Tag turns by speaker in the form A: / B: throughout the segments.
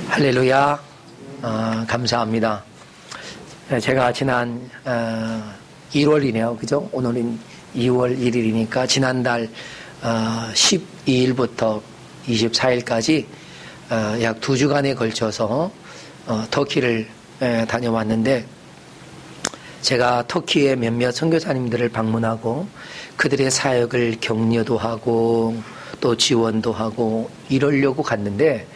A: 할렐루야. 감사합니다. 제가 지난 1월이네요. 그죠? 오늘은 2월 1일이니까 지난달 12일부터 24일까지 약 2주간에 걸쳐서 터키를 다녀왔는데, 제가 터키의 몇몇 선교사님들을 방문하고 그들의 사역을 격려도 하고 또 지원도 하고 이러려고 갔는데,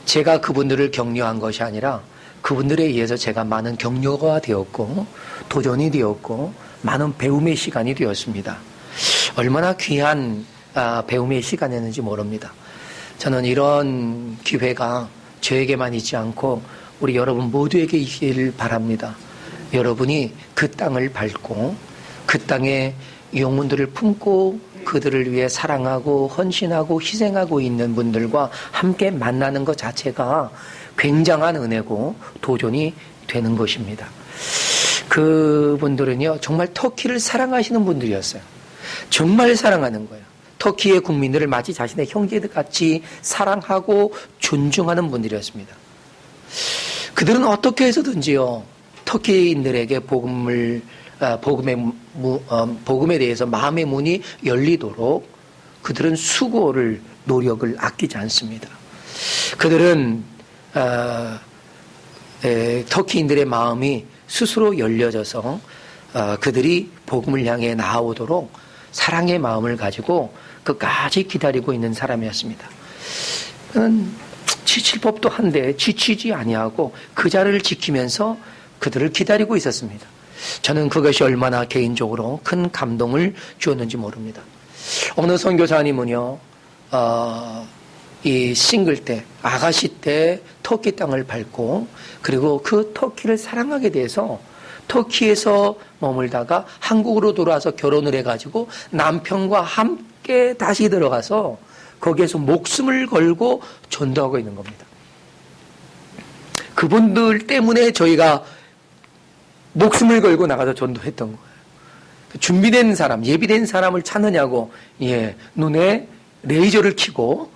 A: 제가 그분들을 격려한 것이 아니라 그분들에 의해서 제가 많은 격려가 되었고 도전이 되었고 많은 배움의 시간이 되었습니다. 얼마나 귀한 배움의 시간이었는지 모릅니다. 저는 이런 기회가 저에게만 있지 않고 우리 여러분 모두에게 있기를 바랍니다. 여러분이 그 땅을 밟고 그 땅에 영혼들을 품고 그들을 위해 사랑하고 헌신하고 희생하고 있는 분들과 함께 만나는 것 자체가 굉장한 은혜고 도전이 되는 것입니다. 그분들은요, 정말 터키를 사랑하시는 분들이었어요. 정말 사랑하는 거예요. 터키의 국민들을 마치 자신의 형제같이 사랑하고 존중하는 분들이었습니다. 그들은 어떻게 해서든지요, 터키인들에게 복음에 대해서 마음의 문이 열리도록 그들은 수고를, 노력을 아끼지 않습니다. 그들은 터키인들의 마음이 스스로 열려져서 그들이 복음을 향해 나아오도록 사랑의 마음을 가지고 끝까지 기다리고 있는 사람이었습니다. 지칠 법도 한데 지치지 아니하고 그 자리를 지키면서 그들을 기다리고 있었습니다. 저는 그것이 얼마나 개인적으로 큰 감동을 주었는지 모릅니다. 어느 선교사님은요, 이 싱글 때, 아가씨 때 터키 땅을 밟고 그리고 그 터키를 사랑하게 돼서 터키에서 머물다가 한국으로 돌아와서 결혼을 해가지고 남편과 함께 다시 들어가서 거기에서 목숨을 걸고 전도하고 있는 겁니다. 그분들 때문에 저희가 목숨을 걸고 나가서 전도했던 거예요. 준비된 사람, 예비된 사람을 찾느냐고, 눈에 레이저를 켜고,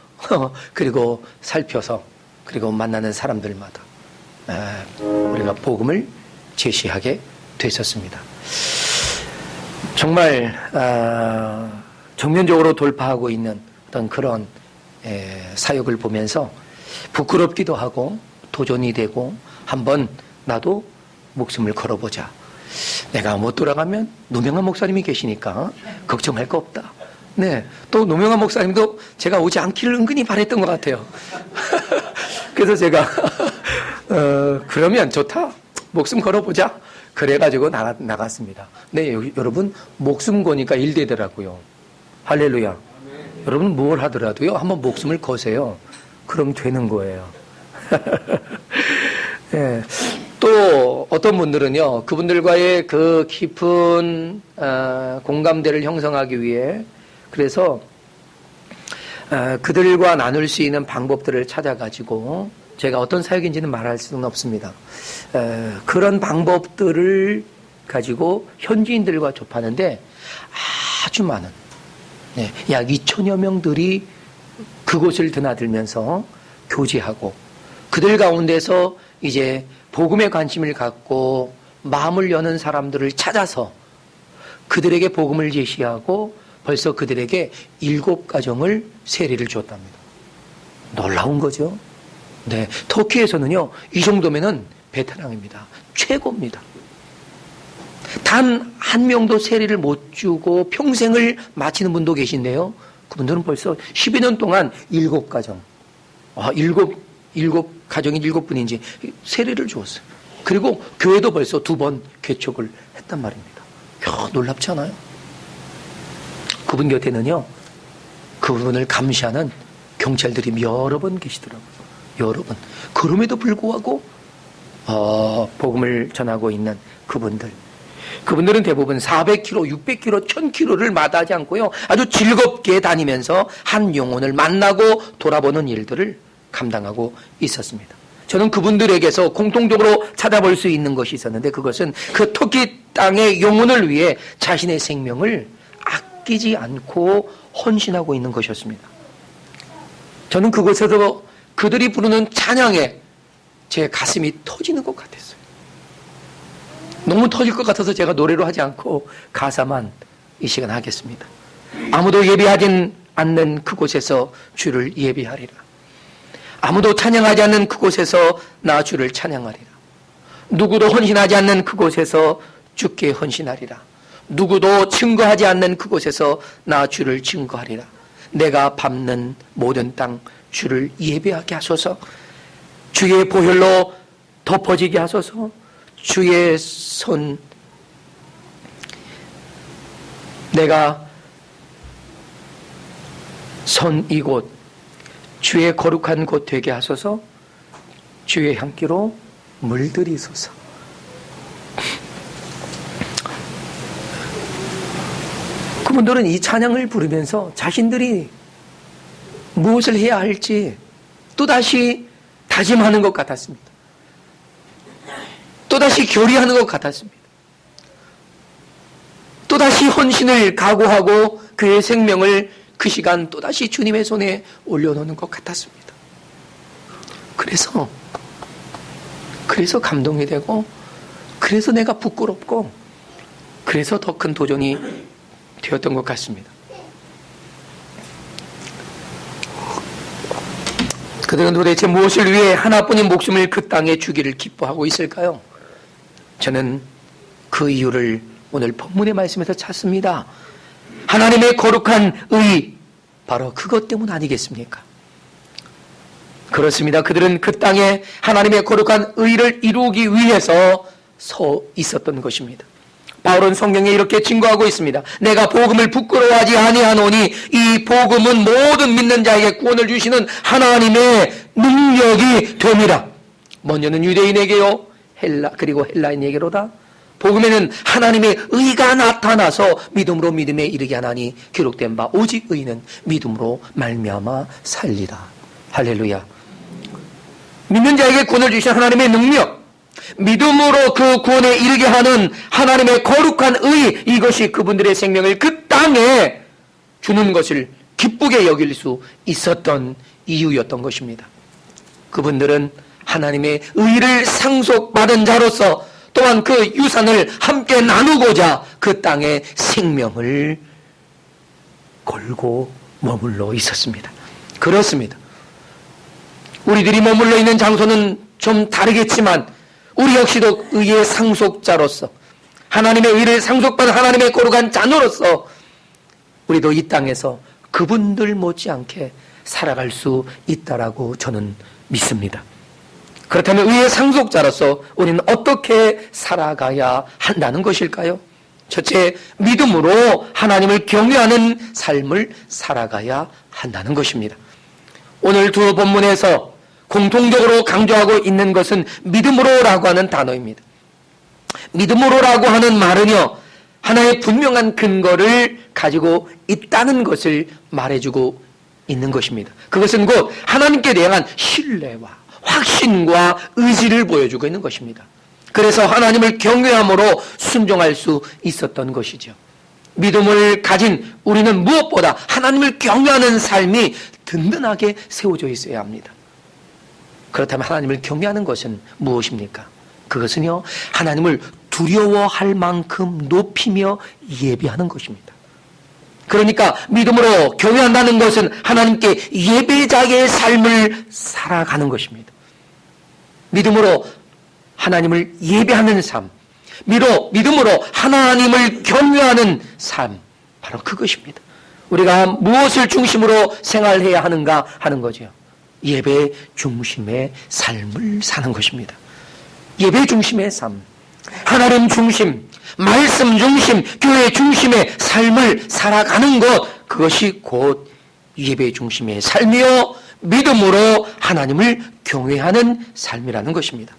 A: 그리고 살펴서, 그리고 만나는 사람들마다, 우리가 복음을 제시하게 됐었습니다. 정말, 정면적으로 돌파하고 있는 어떤 그런 사역을 보면서 부끄럽기도 하고, 도전이 되고, 한번 나도 목숨을 걸어보자. 내가 못 돌아가면 노명한 목사님이 계시니까 걱정할 거 없다. 네, 또 노명한 목사님도 제가 오지 않기를 은근히 바랬던 것 같아요. 그래서 제가 그러면 좋다. 목숨 걸어보자. 그래가지고 나갔습니다. 네, 여러분 목숨 거니까 일 되더라고요. 할렐루야. 여러분 뭘 하더라도요, 한번 목숨을 거세요. 그럼 되는 거예요. 네. 또 어떤 분들은요, 그분들과의 그 깊은 공감대를 형성하기 위해 그래서 그들과 나눌 수 있는 방법들을 찾아가지고, 제가 어떤 사역인지는 말할 수는 없습니다. 그런 방법들을 가지고 현지인들과 접하는데 아주 많은, 약 2,000여 명들이 그곳을 드나들면서 교제하고, 그들 가운데서 이제 복음에 관심을 갖고 마음을 여는 사람들을 찾아서 그들에게 복음을 제시하고 벌써 그들에게 7가정을 세례를 주었답니다. 놀라운 거죠. 네, 터키에서는요, 이 정도면은 베테랑입니다. 최고입니다. 단 한 명도 세례를 못 주고 평생을 마치는 분도 계신데요, 그분들은 벌써 12년 동안 7가정, 7 가정이 7분인지 세례를 주었어요. 그리고 교회도 벌써 2번 개척을 했단 말입니다. 놀랍지 않아요? 그분 곁에는요, 그분을 감시하는 경찰들이 여러 번 계시더라고요. 여러 번. 그럼에도 불구하고 복음을 전하고 있는 그분들은 대부분 400km, 600km, 1000km를 마다하지 않고요, 아주 즐겁게 다니면서 한 영혼을 만나고 돌아보는 일들을 감당하고 있었습니다. 저는 그분들에게서 공통적으로 찾아볼 수 있는 것이 있었는데, 그것은 그 터키 땅의 영혼을 위해 자신의 생명을 아끼지 않고 헌신하고 있는 것이었습니다. 저는 그곳에서 그들이 부르는 찬양에 제 가슴이 터지는 것 같았어요. 너무 터질 것 같아서 제가 노래로 하지 않고 가사만 이 시간 하겠습니다. 아무도 예배하진 않는 그곳에서 주를 예배하리라. 아무도 찬양하지 않는 그곳에서 나 주를 찬양하리라. 누구도 헌신하지 않는 그곳에서 주께 헌신하리라. 누구도 증거하지 않는 그곳에서 나 주를 증거하리라. 내가 밟는 모든 땅 주를 예배하게 하소서. 주의 보혈로 덮어지게 하소서. 주의 손, 내가 선 이곳 주의 거룩한 곳 되게 하소서. 주의 향기로 물들이소서. 그분들은 이 찬양을 부르면서 자신들이 무엇을 해야 할지 또다시 다짐하는 것 같았습니다. 또다시 결의하는 것 같았습니다. 또다시 헌신을 각오하고 그의 생명을 그 시간 또다시 주님의 손에 올려놓는 것 같았습니다. 그래서 감동이 되고, 그래서 내가 부끄럽고, 그래서 더 큰 도전이 되었던 것 같습니다. 그들은 도대체 무엇을 위해 하나뿐인 목숨을 그 땅에 주기를 기뻐하고 있을까요? 저는 그 이유를 오늘 본문의 말씀에서 찾습니다. 하나님의 거룩한 의, 바로 그것 때문 아니겠습니까? 그렇습니다. 그들은 그 땅에 하나님의 거룩한 의를 이루기 위해서 서 있었던 것입니다. 바울은 성경에 이렇게 증거하고 있습니다. 내가 복음을 부끄러워하지 아니하노니 이 복음은 모든 믿는 자에게 구원을 주시는 하나님의 능력이 됨이라. 먼저는 유대인에게요, 그리고 헬라인에게로다. 복음에는 하나님의 의가 나타나서 믿음으로 믿음에 이르게 하나니 기록된 바 오직 의는 믿음으로 말미암아 살리라. 할렐루야. 믿는 자에게 구원을 주신 하나님의 능력, 믿음으로 그 구원에 이르게 하는 하나님의 거룩한 의, 이것이 그분들의 생명을 그 땅에 주는 것을 기쁘게 여길 수 있었던 이유였던 것입니다. 그분들은 하나님의 의를 상속받은 자로서 또한 그 유산을 함께 나누고자 그 땅에 생명을 걸고 머물러 있었습니다. 그렇습니다. 우리들이 머물러 있는 장소는 좀 다르겠지만 우리 역시도 의의 상속자로서, 하나님의 의를 상속받은 하나님의 거룩한 자녀로서 우리도 이 땅에서 그분들 못지않게 살아갈 수 있다라고 저는 믿습니다. 그렇다면 의의 상속자로서 우리는 어떻게 살아가야 한다는 것일까요? 첫째, 믿음으로 하나님을 경외하는 삶을 살아가야 한다는 것입니다. 오늘 두 본문에서 공통적으로 강조하고 있는 것은 믿음으로라고 하는 단어입니다. 믿음으로라고 하는 말은요, 하나의 분명한 근거를 가지고 있다는 것을 말해주고 있는 것입니다. 그것은 곧 하나님께 대한 신뢰와 확신과 의지를 보여주고 있는 것입니다. 그래서 하나님을 경외함으로 순종할 수 있었던 것이죠. 믿음을 가진 우리는 무엇보다 하나님을 경외하는 삶이 든든하게 세워져 있어야 합니다. 그렇다면 하나님을 경외하는 것은 무엇입니까? 그것은요, 하나님을 두려워할 만큼 높이며 예배하는 것입니다. 그러니까 믿음으로 경외한다는 것은 하나님께 예배자의 삶을 살아가는 것입니다. 믿음으로 하나님을 예배하는 삶, 믿음으로 하나님을 경외하는 삶, 바로 그것입니다. 우리가 무엇을 중심으로 생활해야 하는가 하는 거죠. 예배 중심의 삶을 사는 것입니다. 예배 중심의 삶, 하나님 중심, 말씀 중심, 교회 중심의 삶을 살아가는 것, 그것이 곧 예배 중심의 삶이요, 믿음으로 하나님을 경외하는 삶이라는 것입니다.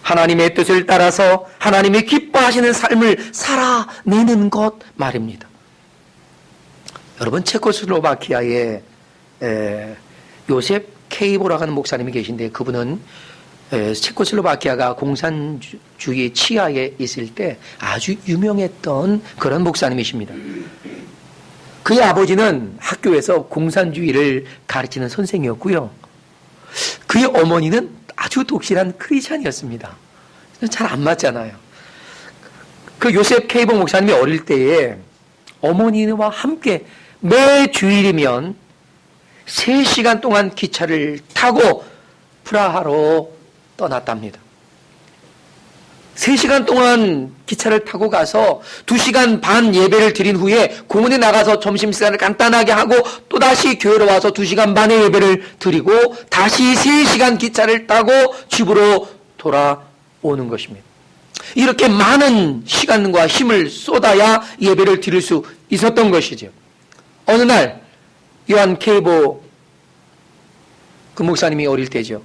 A: 하나님의 뜻을 따라서 하나님이 기뻐하시는 삶을 살아내는 것 말입니다. 여러분, 체코슬로바키아에 요셉 케이보라고 하는 목사님이 계신데, 그분은 체코슬로바키아가 공산주의 치하에 있을 때 아주 유명했던 그런 목사님이십니다. 그의 아버지는 학교에서 공산주의를 가르치는 선생이었고요. 그의 어머니는 아주 독실한 크리스찬이었습니다. 잘 안 맞잖아요. 그 요셉 케이보 목사님이 어릴 때에 어머니와 함께 매 주일이면 3시간 동안 기차를 타고 프라하로 떠났답니다. 3시간 동안 기차를 타고 가서 2시간 반 예배를 드린 후에 공원에 나가서 점심시간을 간단하게 하고 또다시 교회로 와서 2시간 반의 예배를 드리고 다시 3시간 기차를 타고 집으로 돌아오는 것입니다. 이렇게 많은 시간과 힘을 쏟아야 예배를 드릴 수 있었던 것이죠. 어느 날 요한 케이보 그 목사님이 어릴 때죠.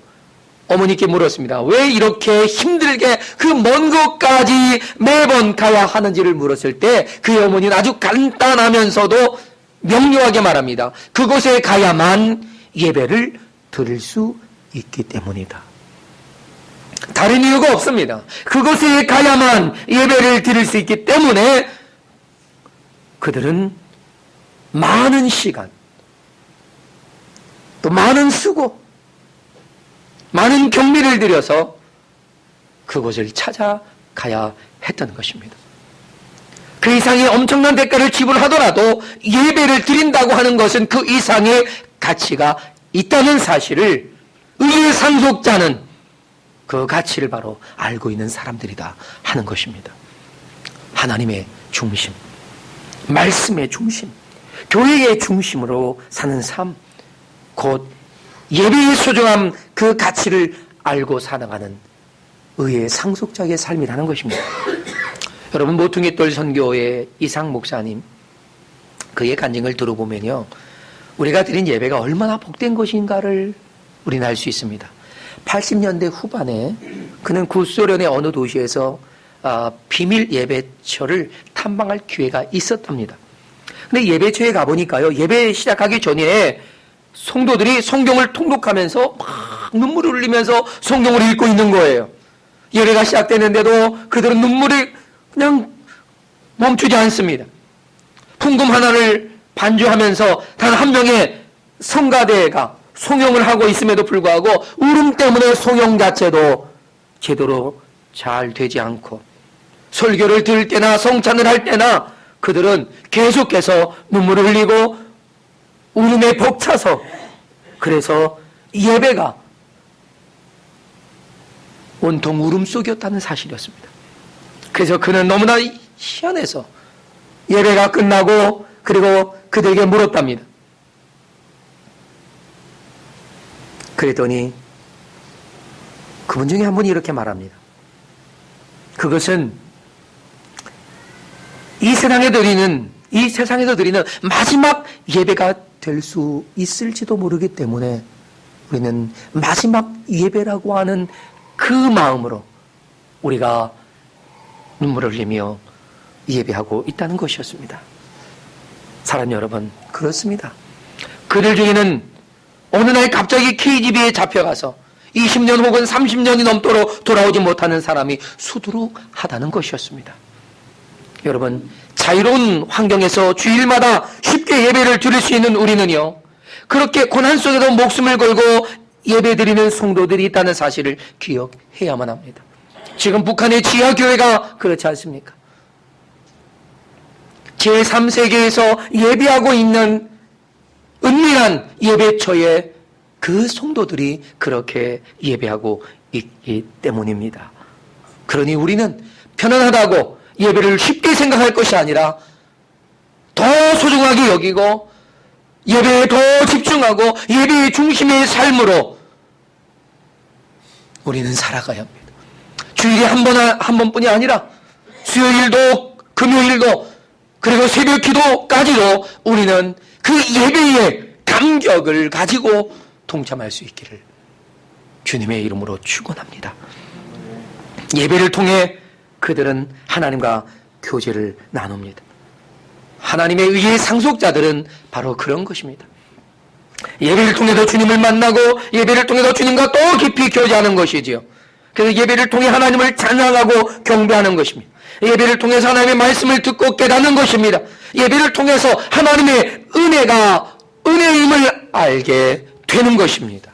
A: 어머니께 물었습니다. 왜 이렇게 힘들게 그 먼 곳까지 매번 가야 하는지를 물었을 때 그의 어머니는 아주 간단하면서도 명료하게 말합니다. 그곳에 가야만 예배를 드릴 수 있기 때문이다. 다른 이유가 없습니다. 그곳에 가야만 예배를 드릴 수 있기 때문에 그들은 많은 시간, 또 많은 수고, 많은 경비를 들여서 그곳을 찾아가야 했던 것입니다. 그 이상의 엄청난 대가를 지불하더라도 예배를 드린다고 하는 것은 그 이상의 가치가 있다는 사실을 의의 상속자는 그 가치를 바로 알고 있는 사람들이다 하는 것입니다. 하나님의 중심, 말씀의 중심, 교회의 중심으로 사는 삶, 곧 예배의 소중함, 그 가치를 알고 살아가는 의의 상속자의 삶이라는 것입니다. 여러분, 모퉁이돌 선교의 이상 목사님, 그의 간증을 들어보면요, 우리가 드린 예배가 얼마나 복된 것인가를 우리는 알 수 있습니다. 80년대 후반에 그는 구소련의 어느 도시에서 비밀 예배처를 탐방할 기회가 있었답니다. 근데 예배처에 가보니까요, 예배 시작하기 전에 성도들이 성경을 통독하면서 막 눈물을 흘리면서 성경을 읽고 있는 거예요. 예배가 시작되는데도 그들은 눈물이 그냥 멈추지 않습니다. 풍금 하나를 반주하면서 단 한 명의 성가대가 송영을 하고 있음에도 불구하고 울음 때문에 송영 자체도 제대로 잘 되지 않고 설교를 들을 때나 성찬을 할 때나 그들은 계속해서 눈물을 흘리고 울음에 벅차서 그래서 예배가 온통 울음속이었다는 사실이었습니다. 그래서 그는 너무나 희한해서 예배가 끝나고 그리고 그들에게 물었답니다. 그랬더니 그분 중에 한 분이 이렇게 말합니다. 그것은 이 세상에서 드리는 마지막 예배가 될 수 있을지도 모르기 때문에 우리는 마지막 예배라고 하는 그 마음으로 우리가 눈물을 흘리며 예배하고 있다는 것이었습니다. 사랑 여러분, 그렇습니다. 그들 중에는 어느 날 갑자기 KGB에 잡혀가서 20년 혹은 30년이 넘도록 돌아오지 못하는 사람이 수두룩하다는 것이었습니다. 여러분, 자유로운 환경에서 주일마다 쉽게 예배를 드릴 수 있는 우리는요, 그렇게 고난 속에도 목숨을 걸고 예배드리는 성도들이 있다는 사실을 기억해야만 합니다. 지금 북한의 지하교회가 그렇지 않습니까? 제3세계에서 예배하고 있는 은밀한 예배처에 그 성도들이 그렇게 예배하고 있기 때문입니다. 그러니 우리는 편안하다고 예배를 쉽게 생각할 것이 아니라 더 소중하게 여기고 예배에 더 집중하고 예배의 중심의 삶으로 우리는 살아가야 합니다. 주일에 한 번뿐이 아니라 수요일도 금요일도 그리고 새벽 기도까지도 우리는 그 예배의 감격을 가지고 동참할 수 있기를 주님의 이름으로 축원합니다. 예배를 통해 그들은 하나님과 교제를 나눕니다. 하나님의 의의 상속자들은 바로 그런 것입니다. 예배를 통해서 주님을 만나고 예배를 통해서 주님과 또 깊이 교제하는 것이지요. 그래서 예배를 통해 하나님을 찬양하고 경배하는 것입니다. 예배를 통해서 하나님의 말씀을 듣고 깨닫는 것입니다. 예배를 통해서 하나님의 은혜임을 알게 되는 것입니다.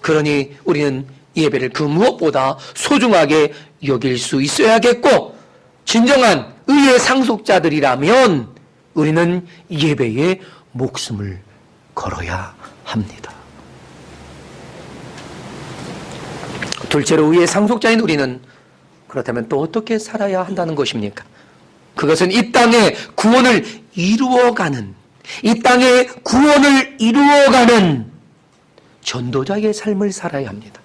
A: 그러니 우리는 예배를 그 무엇보다 소중하게 여길 수 있어야겠고, 진정한 의의 상속자들이라면 우리는 예배에 목숨을 걸어야 합니다. 둘째로, 의의 상속자인 우리는 그렇다면 또 어떻게 살아야 한다는 것입니까? 그것은 이 땅의 구원을 이루어가는, 이 땅의 구원을 이루어가는 전도자의 삶을 살아야 합니다.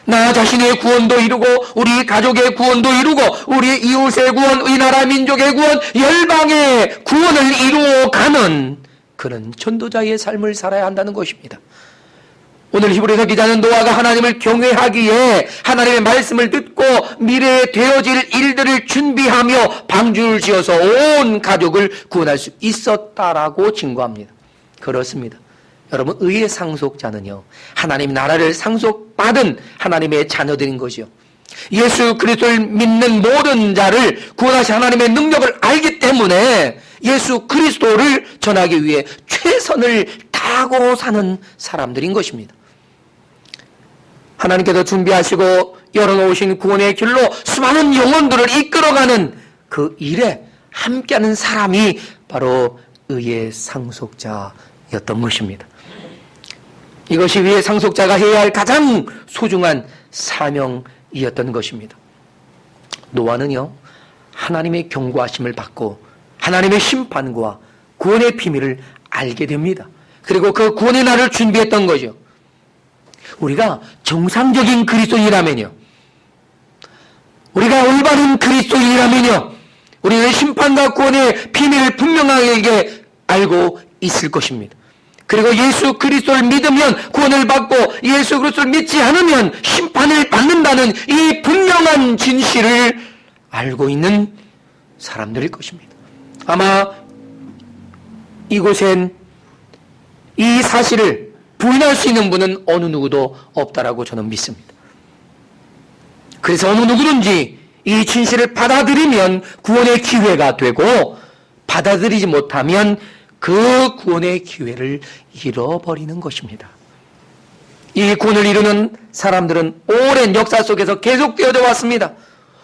A: 나 자신의 구원도 이루고, 우리 가족의 구원도 이루고, 우리 이웃의 구원, 이 나라 민족의 구원, 열방의 구원을 이루어가는 그런 전도자의 삶을 살아야 한다는 것입니다. 오늘 히브리서 기자는 노아가 하나님을 경외하기에 하나님의 말씀을 듣고 미래에 되어질 일들을 준비하며 방주를 지어서 온 가족을 구원할 수 있었다라고 증거합니다. 그렇습니다. 여러분, 의의 상속자는요, 하나님 나라를 상속받은 하나님의 자녀들인 것이요, 예수 그리스도를 믿는 모든 자를 구원하신 하나님의 능력을 알기 때문에 예수 그리스도를 전하기 위해 최선을 다하고 사는 사람들인 것입니다. 하나님께서 준비하시고 열어놓으신 구원의 길로 수많은 영혼들을 이끌어가는 그 일에 함께하는 사람이 바로 의의 상속자였던 것입니다. 이것이 의의 상속자가 해야 할 가장 소중한 사명이었던 것입니다. 노아는요, 하나님의 경고하심을 받고 하나님의 심판과 구원의 비밀을 알게 됩니다. 그리고 그 구원의 날을 준비했던 거죠. 우리가 정상적인 그리스도인이라면요, 우리가 올바른 그리스도인이라면요, 우리는 심판과 구원의 비밀을 분명하게 알고 있을 것입니다. 그리고 예수 그리스도를 믿으면 구원을 받고, 예수 그리스도를 믿지 않으면 심판을 받는다는 이 분명한 진실을 알고 있는 사람들일 것입니다. 아마 이곳엔 이 사실을 부인할 수 있는 분은 어느 누구도 없다라고 저는 믿습니다. 그래서 어느 누구든지 이 진실을 받아들이면 구원의 기회가 되고, 받아들이지 못하면 그 구원의 기회를 잃어버리는 것입니다. 이 구원을 이루는 사람들은 오랜 역사 속에서 계속 되어져 왔습니다.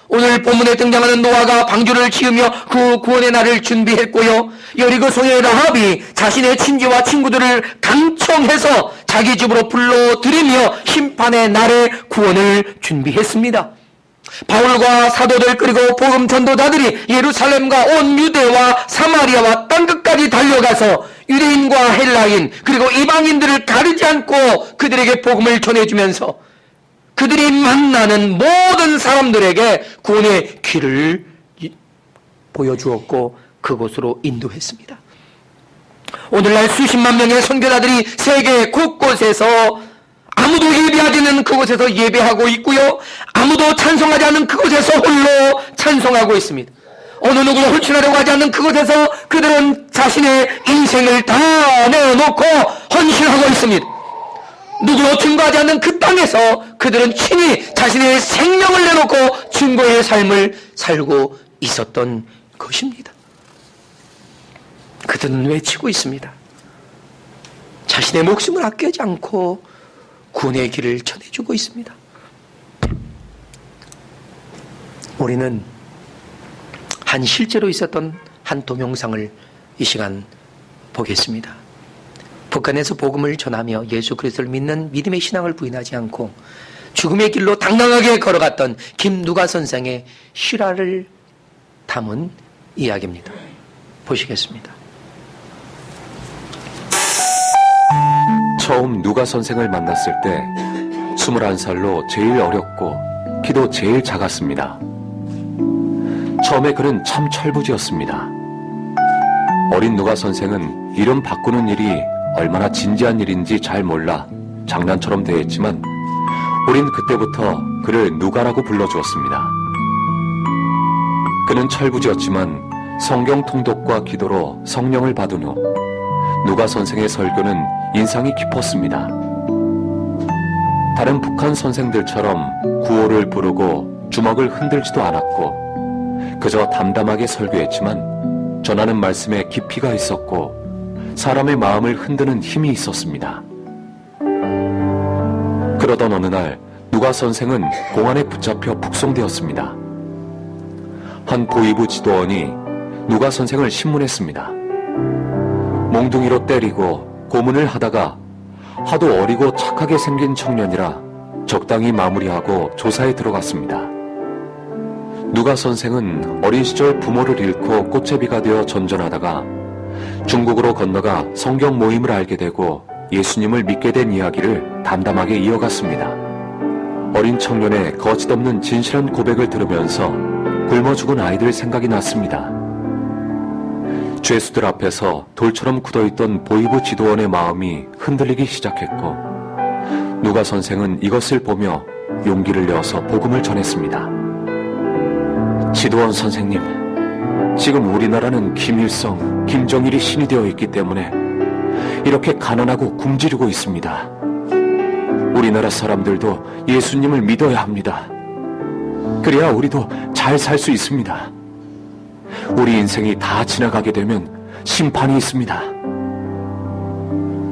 A: 오늘 본문에 등장하는 노아가 방주를 지으며 그 구원의 날을 준비했고요, 여리고 성의 라합이 자신의 친지와 친구들을 강청해서 자기 집으로 불러들이며 심판의 날의 구원을 준비했습니다. 바울과 사도들 그리고 복음 전도자들이 예루살렘과 온 유대와 사마리아와 땅끝까지 달려가서 유대인과 헬라인 그리고 이방인들을 가리지 않고 그들에게 복음을 전해주면서 그들이 만나는 모든 사람들에게 구원의 길을 보여주었고 그곳으로 인도했습니다. 오늘날 수십만 명의 선교사들이 세계 곳곳에서 아무도 예배하지 않는 그곳에서 예배하고 있고요, 아무도 찬송하지 않는 그곳에서 홀로 찬송하고 있습니다. 어느 누구도 홀출하려고 하지 않는 그곳에서 그들은 자신의 인생을 다 내놓고 헌신하고 있습니다. 누구도 증거하지 않는 그 땅에서 그들은 친히 자신의 생명을 내놓고 증거의 삶을 살고 있었던 것입니다. 그들은 외치고 있습니다. 자신의 목숨을 아끼지 않고 구원의 길을 전해주고 있습니다. 우리는 한 실제로 있었던 한 동영상을 이 시간 보겠습니다. 북한에서 복음을 전하며 예수 그리스도를 믿는 믿음의 신앙을 부인하지 않고 죽음의 길로 당당하게 걸어갔던 김누가 선생의 실화를 담은 이야기입니다. 보시겠습니다.
B: 처음 누가 선생을 만났을 때 21살로 제일 어렸고 키도 제일 작았습니다. 처음에 그는 참 철부지였습니다. 어린 누가 선생은 이름 바꾸는 일이 얼마나 진지한 일인지 잘 몰라 장난처럼 대했지만 우린 그때부터 그를 누가라고 불러주었습니다. 그는 철부지였지만 성경 통독과 기도로 성령을 받은 후 누가 선생의 설교는 인상이 깊었습니다. 다른 북한 선생들처럼 구호를 부르고 주먹을 흔들지도 않았고 그저 담담하게 설교했지만 전하는 말씀에 깊이가 있었고 사람의 마음을 흔드는 힘이 있었습니다. 그러던 어느 날 누가 선생은 공안에 붙잡혀 북송되었습니다. 한 보이부 지도원이 누가 선생을 신문했습니다. 몽둥이로 때리고 고문을 하다가 하도 어리고 착하게 생긴 청년이라 적당히 마무리하고 조사에 들어갔습니다. 누가 선생은 어린 시절 부모를 잃고 꽃제비가 되어 전전하다가 중국으로 건너가 성경 모임을 알게 되고 예수님을 믿게 된 이야기를 담담하게 이어갔습니다. 어린 청년의 거짓없는 진실한 고백을 들으면서 굶어 죽은 아이들 생각이 났습니다. 죄수들 앞에서 돌처럼 굳어있던 보이부 지도원의 마음이 흔들리기 시작했고 누가 선생은 이것을 보며 용기를 내어서 복음을 전했습니다. 지도원 선생님, 지금 우리나라는 김일성, 김정일이 신이 되어 있기 때문에 이렇게 가난하고 굶주리고 있습니다. 우리나라 사람들도 예수님을 믿어야 합니다. 그래야 우리도 잘 살 수 있습니다. 우리 인생이 다 지나가게 되면 심판이 있습니다.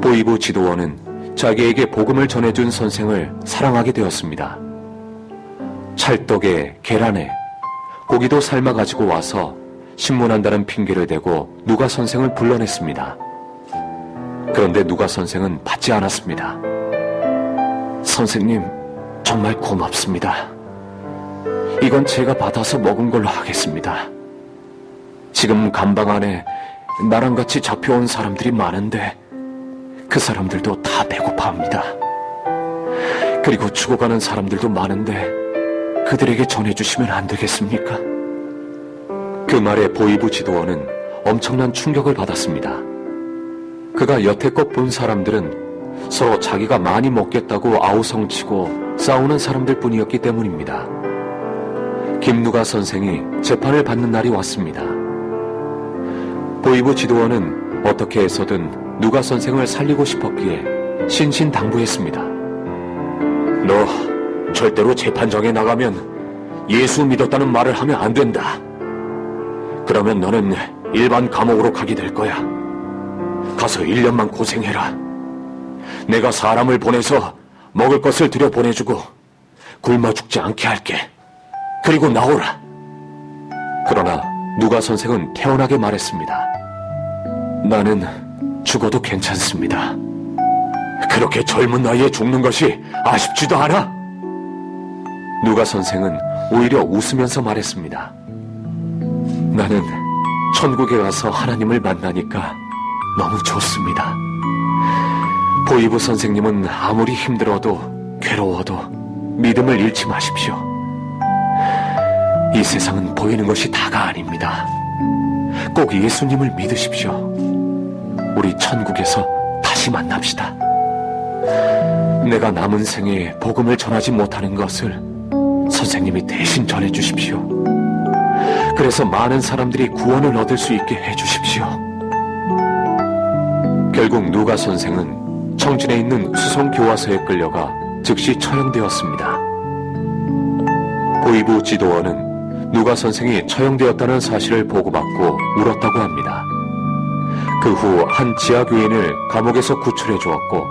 B: 보이부 지도원은 자기에게 복음을 전해준 선생을 사랑하게 되었습니다. 찰떡에 계란에 고기도 삶아가지고 와서 신문한다는 핑계를 대고 누가 선생을 불러냈습니다. 그런데 누가 선생은 받지 않았습니다. 선생님, 정말 고맙습니다. 이건 제가 받아서 먹은 걸로 하겠습니다. 지금 감방 안에 나랑 같이 잡혀온 사람들이 많은데 그 사람들도 다 배고파합니다. 그리고 죽어가는 사람들도 많은데 그들에게 전해주시면 안 되겠습니까? 그 말에 보이부 지도원은 엄청난 충격을 받았습니다. 그가 여태껏 본 사람들은 서로 자기가 많이 먹겠다고 아우성치고 싸우는 사람들 뿐이었기 때문입니다. 김누가 선생이 재판을 받는 날이 왔습니다. 보이부 지도원은 어떻게 해서든 누가 선생을 살리고 싶었기에 신신당부했습니다. 너 절대로 재판장에 나가면 예수 믿었다는 말을 하면 안 된다. 그러면 너는 일반 감옥으로 가게 될 거야. 가서 1년만 고생해라. 내가 사람을 보내서 먹을 것을 들여보내주고 굶어 죽지 않게 할게. 그리고 나오라. 그러나 누가 선생은 태연하게 말했습니다. 나는 죽어도 괜찮습니다. 그렇게 젊은 나이에 죽는 것이 아쉽지도 않아? 누가 선생은 오히려 웃으면서 말했습니다. 나는 천국에 가서 하나님을 만나니까 너무 좋습니다. 보이부 선생님은 아무리 힘들어도 괴로워도 믿음을 잃지 마십시오. 이 세상은 보이는 것이 다가 아닙니다. 꼭 예수님을 믿으십시오. 우리 천국에서 다시 만납시다. 내가 남은 생에 복음을 전하지 못하는 것을 선생님이 대신 전해주십시오. 그래서 많은 사람들이 구원을 얻을 수 있게 해주십시오. 결국 누가 선생은 청진에 있는 수성교화소에 끌려가 즉시 처형되었습니다. 보이부 지도원은 누가 선생이 처형되었다는 사실을 보고받고 울었다고 합니다. 그 후 한 지하교인을 감옥에서 구출해 주었고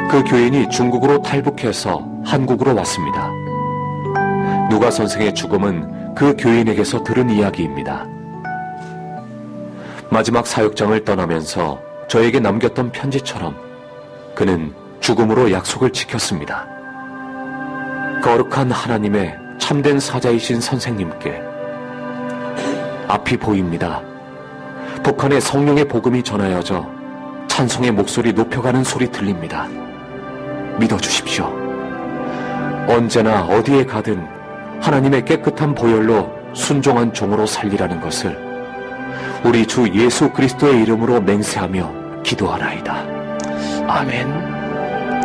B: 그 교인이 중국으로 탈북해서 한국으로 왔습니다. 누가 선생의 죽음은 그 교인에게서 들은 이야기입니다. 마지막 사역장을 떠나면서 저에게 남겼던 편지처럼 그는 죽음으로 약속을 지켰습니다. 거룩한 하나님의 참된 사자이신 선생님께 앞이 보입니다. 북한의 성령의 복음이 전하여져 찬송의 목소리 높여가는 소리 들립니다. 믿어주십시오. 언제나 어디에 가든 하나님의 깨끗한 보혈로 순종한 종으로 살리라는 것을 우리 주 예수 그리스도의 이름으로 맹세하며 기도하나이다. 아멘.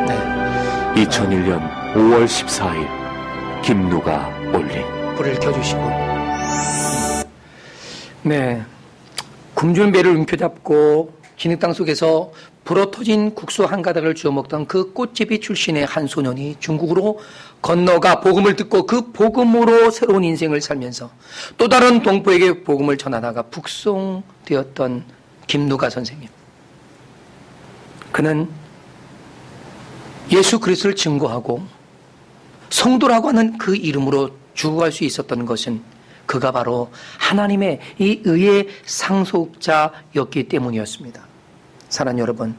B: 네. 2001년 5월 14일 김누가 올림.
A: 불을 켜주시고. 네. 굶주린 배를 움켜잡고 진흙 땅 속에서 불어터진 국수 한 가닥을 주워 먹던 그 꽃제비 출신의 한 소년이 중국으로 건너가 복음을 듣고 그 복음으로 새로운 인생을 살면서 또 다른 동포에게 복음을 전하다가 북송되었던 김누가 선생님. 그는 예수 그리스도를 증거하고 성도라고 하는 그 이름으로 죽어갈 수 있었던 것은 그가 바로 하나님의 이 의의 상속자였기 때문이었습니다. 사랑하는 여러분,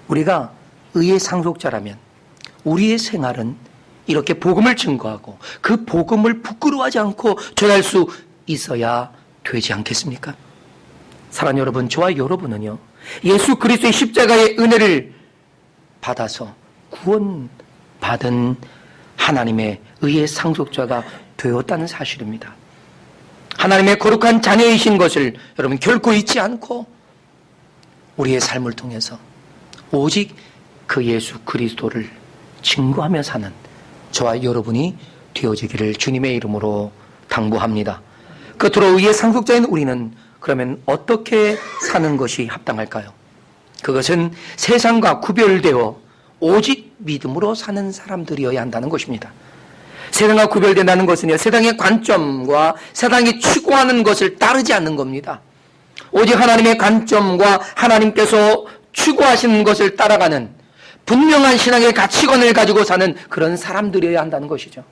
A: 우리가 의의 상속자라면 우리의 생활은 이렇게 복음을 증거하고 그 복음을 부끄러워하지 않고 전할 수 있어야 되지 않겠습니까? 사랑하는 여러분, 저와 여러분은요, 예수 그리스도의 십자가의 은혜를 받아서 구원받은 하나님의 의의 상속자가 되었다는 사실입니다. 하나님의 거룩한 자녀이신 것을 여러분 결코 잊지 않고 우리의 삶을 통해서 오직 그 예수 그리스도를 증거하며 사는 저와 여러분이 되어지기를 주님의 이름으로 당부합니다. 끝으로 의의 상속자인 우리는 그러면 어떻게 사는 것이 합당할까요? 그것은 세상과 구별되어 오직 믿음으로 사는 사람들이어야 한다는 것입니다. 세상과 구별된다는 것은요, 세상의 관점과 세상이 추구하는 것을 따르지 않는 겁니다. 오직 하나님의 관점과 하나님께서 추구하시는 것을 따라가는 분명한 신앙의 가치관을 가지고 사는 그런 사람들이어야 한다는 것이죠.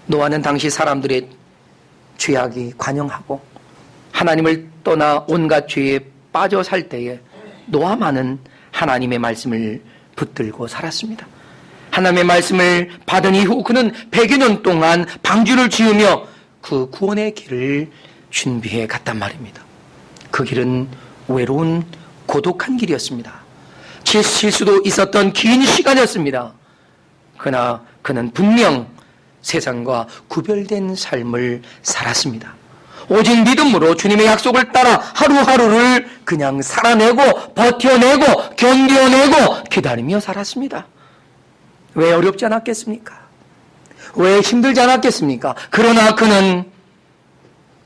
A: 노아는 당시 사람들의 죄악이 관영하고 하나님을 떠나 온갖 죄에 빠져 살 때에 노아만은 하나님의 말씀을 붙들고 살았습니다. 하나님의 말씀을 받은 이후 그는 100여 년 동안 방주를 지으며 그 구원의 길을 준비해 갔단 말입니다. 그 길은 외로운 고독한 길이었습니다. 지칠 수도 있었던 긴 시간이었습니다. 그러나 그는 분명 세상과 구별된 삶을 살았습니다. 오직 믿음으로 주님의 약속을 따라 하루하루를 그냥 살아내고 버텨내고 견뎌내고 기다리며 살았습니다. 왜 어렵지 않았겠습니까? 왜 힘들지 않았겠습니까? 그러나 그는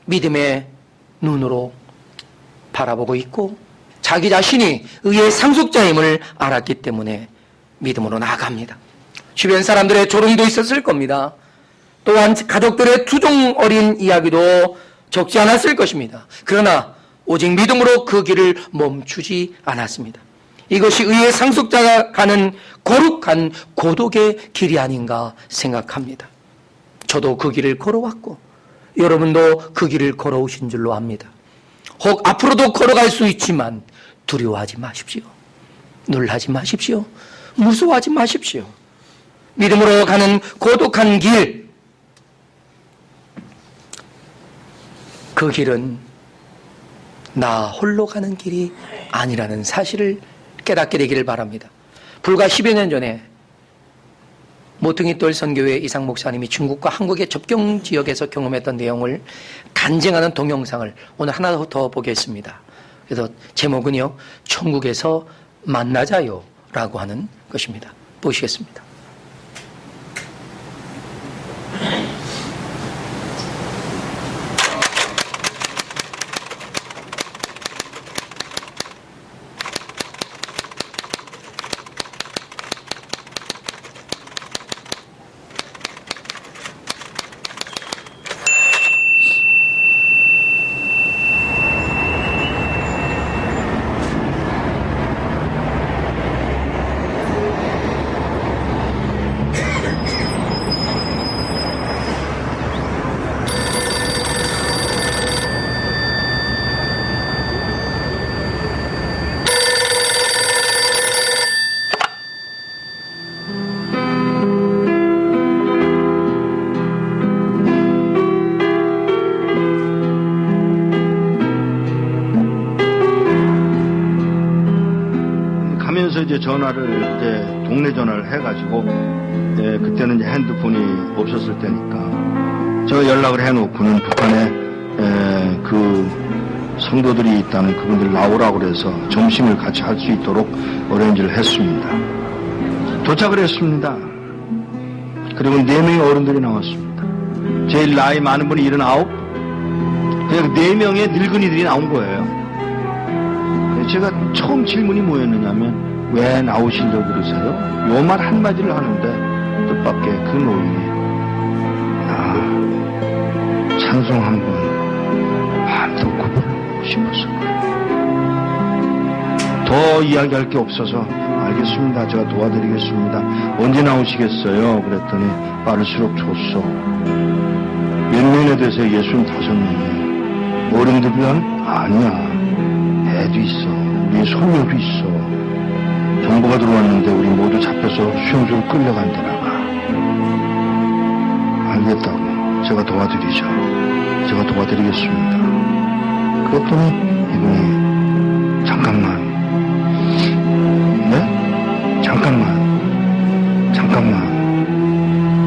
A: 믿음의 눈으로 바라보고 있고 자기 자신이 의의 상속자임을 알았기 때문에 믿음으로 나아갑니다. 주변 사람들의 조롱도 있었을 겁니다. 또한 가족들의 투정 어린 이야기도 적지 않았을 것입니다. 그러나 오직 믿음으로 그 길을 멈추지 않았습니다. 이것이 의의 상속자가 가는 거룩한 고독의 길이 아닌가 생각합니다. 저도 그 길을 걸어왔고 여러분도 그 길을 걸어오신 줄로 압니다. 혹 앞으로도 걸어갈 수 있지만 두려워하지 마십시오. 놀라지 마십시오. 무서워하지 마십시오. 믿음으로 가는 고독한 길, 그 길은 나 홀로 가는 길이 아니라는 사실을 깨닫게 되기를 바랍니다. 불과 10여 년 전에 모퉁이돌 선교회 이상 목사님이 중국과 한국의 접경 지역에서 경험했던 내용을 간증하는 동영상을 오늘 하나 더 보겠습니다. 그래서 제목은요, 천국에서 만나자요 라고 하는 것입니다. 보시겠습니다.
C: 이제 전화를 이제 동네 전화를 해가지고 그때는 이제 핸드폰이 없었을 때니까 제가 연락을 해놓고는 북한에 그 성도들이 있다는 그분들 나오라고 그래서 점심을 같이 할 수 있도록 어레인지를 했습니다. 도착을 했습니다. 그리고 4명의 어른들이 나왔습니다. 제일 나이 많은 분이 79, 그냥 4명의 늙은이들이 나온 거예요. 제가 처음 질문이 뭐였느냐면 왜 나오시려고 그러세요? 요 말 한마디를 하는데 뜻밖의 그 노인이 찬송 한번 마음도 구부르고 싶었을 거예요. 더 이야기할 게 없어서 알겠습니다. 제가 도와드리겠습니다. 언제 나오시겠어요? 그랬더니 빠를수록 좋소. 몇 년에 돼서 65년이에요. 어른들이란 아니야. 애도 있어. 우리 손녀도 있어. 정보가 들어왔는데 우리 모두 잡혀서 수용소로 끌려간다나가. 알겠다고. 제가 도와드리죠. 제가 도와드리겠습니다. 그랬더니 이분이 잠깐만. 네? 잠깐만.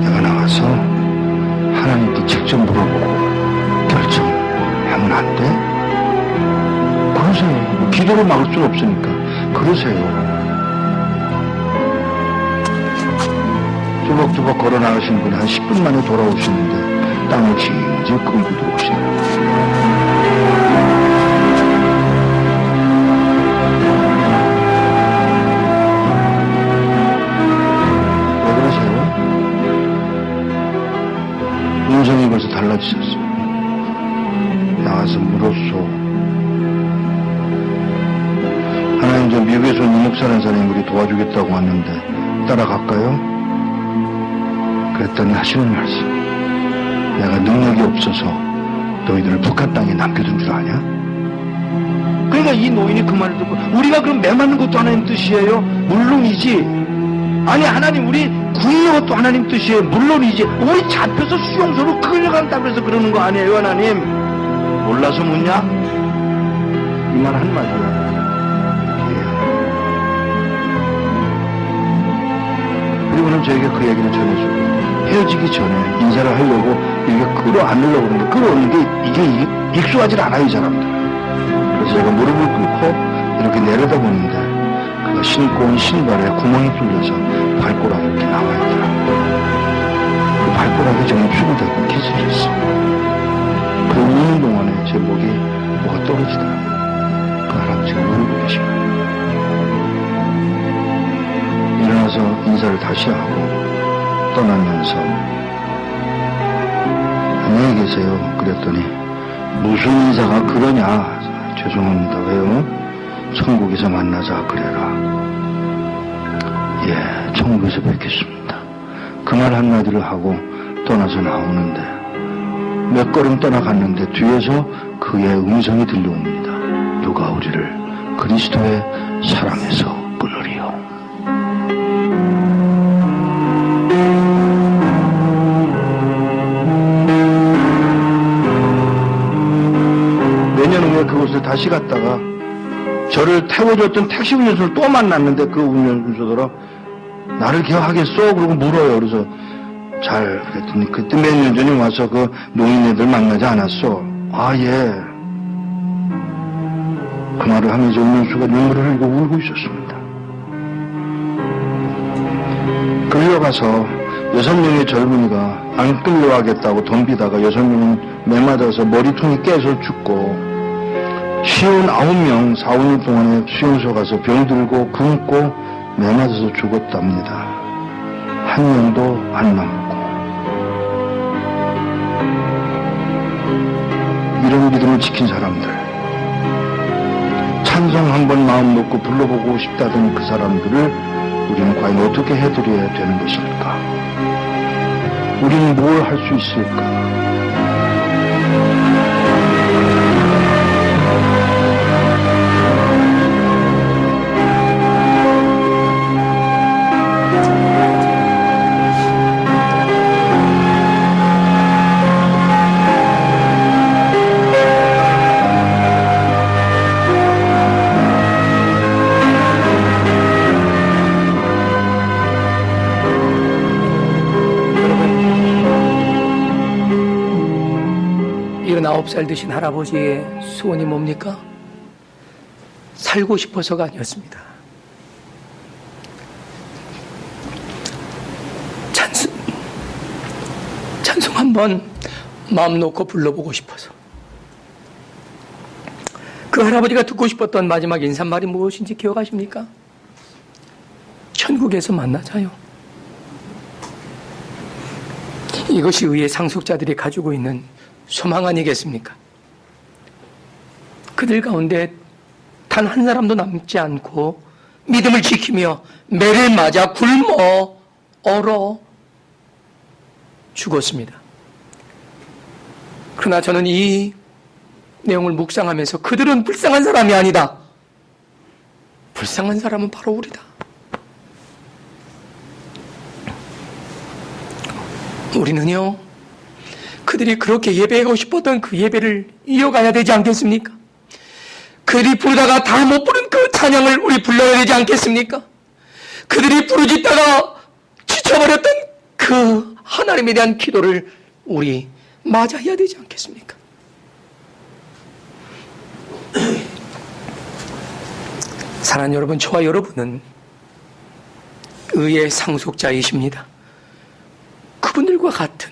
C: 내가 나가서 하나님께 직접 물어보고 결정하면 안 돼? 그러세요. 뭐 기도를 막을 수 없으니까 그러세요. 조벅조벅 걸어 나가시는 분이 한 10분 만에 돌아오시는데 땅을 질질 끌고 들어오시더라고요. 음성이 벌써 달라지셨어요. 나와서 물었소. 하나님, 저 미국에서 온 목사라는 사람이 우리 도와주겠다고 왔는데 따라갈까요? 그랬더니 하시는 말씀. 내가 능력이 없어서 너희들을 북한 땅에 남겨둔 줄 아냐? 그러니까 이 노인이 그 말을 듣고 우리가 그럼 매 맞는 것도 하나님 뜻이에요? 물론이지. 아니 하나님 우리 굶는 것도 하나님 뜻이에요. 물론이지. 우리 잡혀서 수용소로 끌려간다고 해서 그러는 거 아니에요 하나님? 몰라서 묻냐? 이 말 한마디야. 그리고는 저에게 그 얘기를 전해주고 헤어지기 전에 인사를 하려고 이렇게 끌어안으려고 그러는데 끌어오는 게 이게 익숙하지 않아요 이 사람들. 그래서 제가 무릎을 꿇고 이렇게 내려다보는데 그가 신고 온 신발에 구멍이 뚫려서 발가락이 이렇게 나와 있더라고요. 그 발가락에 정말 입술이 닿고 키스를 했어요. 그 우는 동안에 제 목이 뭐가 떨어지더라고요. 그 할아버지가 울고 계신 거예요. 일어나서 인사를 다시 하고 떠나면서 안녕히 계세요. 그랬더니 무슨 인사가 그러냐. 죄송합니다. 왜요? 천국에서 만나자 그래라. 예, 천국에서 뵙겠습니다. 그 말 한마디를 하고 떠나서 나오는데 몇 걸음 떠나갔는데 뒤에서 그의 음성이 들려옵니다. 누가 우리를 그리스도의 사랑에서 끊으리요. 몇 년 후에 그곳을 다시 갔다가 저를 태워줬던 택시 운전수를 또 만났는데 그 운전수더러 나를 기억하겠어? 그러고 물어요. 그래서 잘 그랬더니 그때 몇 년 전에 와서 그 노인네들 만나지 않았어? 아 예. 그 말을 하면서 운전수가 눈물을 흘리고 울고 있었습니다. 끌려가서 6명의 젊은이가 안 끌려가겠다고 덤비다가 6명은 매맞아서 머리통이 깨서 죽고 59명 4, 5년 동안에 수용소 가서 병들고 굶고 매맞아서 죽었답니다. 한 명도 안 남고. 이런 믿음을 지킨 사람들, 찬송 한 번 마음 놓고 불러보고 싶다던 그 사람들을 우리는 과연 어떻게 해드려야 되는 것일까? 우리는 뭘 할 수 있을까?
A: 일흔아홉 살 되신 할아버지의 소원이 뭡니까? 살고 싶어서가 아니었습니다. 찬송 한번 마음 놓고 불러보고 싶어서. 그 할아버지가 듣고 싶었던 마지막 인사말이 무엇인지 기억하십니까? 천국에서 만나자요. 이것이 의의 상속자들이 가지고 있는 소망 아니겠습니까? 그들 가운데 단 한 사람도 남지 않고 믿음을 지키며 매를 맞아 굶어 얼어 죽었습니다. 그러나 저는 이 내용을 묵상하면서 그들은 불쌍한 사람이 아니다. 불쌍한 사람은 바로 우리다. 우리는요, 그들이 그렇게 예배하고 싶었던 그 예배를 이어가야 되지 않겠습니까? 그들이 부르다가 다 못 부른 그 찬양을 우리 불러야 되지 않겠습니까? 그들이 부르짖다가 지쳐버렸던 그 하나님에 대한 기도를 우리 맞아야 되지 않겠습니까? 사랑하는 여러분, 저와 여러분은 의의 상속자이십니다. 그분들과 같은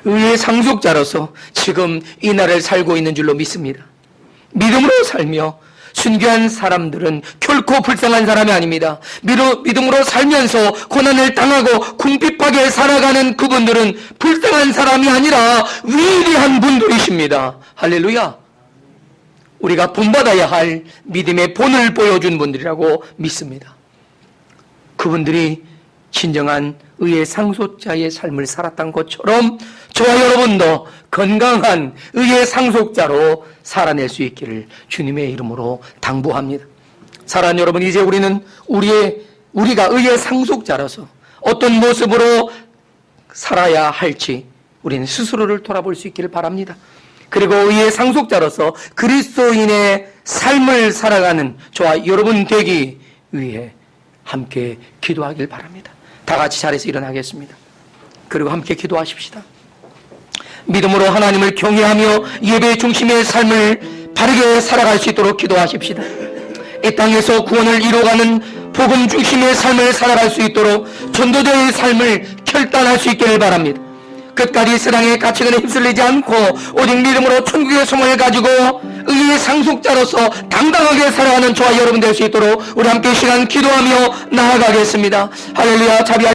A: 의의 상속자로서 지금 이 나라를 살고 있는 줄로 믿습니다. 믿음으로 살며 순교한 사람들은 결코 불쌍한 사람이 아닙니다. 믿음으로 살면서 고난을 당하고 궁핍하게 살아가는 그분들은 불쌍한 사람이 아니라 위대한 분들이십니다. 할렐루야. 우리가 본받아야 할 믿음의 본을 보여준 분들이라고 믿습니다. 그분들이 진정한 의의 상속자의 삶을 살았던 것처럼 저와 여러분도 건강한 의의 상속자로 살아낼 수 있기를 주님의 이름으로 당부합니다. 사랑하는 여러분, 이제 우리는 우리가 의의 상속자라서 어떤 모습으로 살아야 할지 우리는 스스로를 돌아볼 수 있기를 바랍니다. 그리고 의의 상속자로서 그리스도인의 삶을 살아가는 저와 여러분 되기 위해 함께 기도하길 바랍니다. 다 같이 자리에서 일어나겠습니다. 그리고 함께 기도하십시다. 믿음으로 하나님을 경외하며 예배 중심의 삶을 바르게 살아갈 수 있도록 기도하십시다. 이 땅에서 구원을 이루어가는 복음 중심의 삶을 살아갈 수 있도록 전도자의 삶을 결단할 수 있기를 바랍니다. 끝까지 세상의 가치관에 휩쓸리지 않고 오직 믿음으로 천국의 소망을 가지고 의의 상속자로서 당당하게 살아가는 저와 여러분 될 수 있도록 우리 함께 시간 기도하며 나아가겠습니다. 할렐루야. 자비하시옵소서.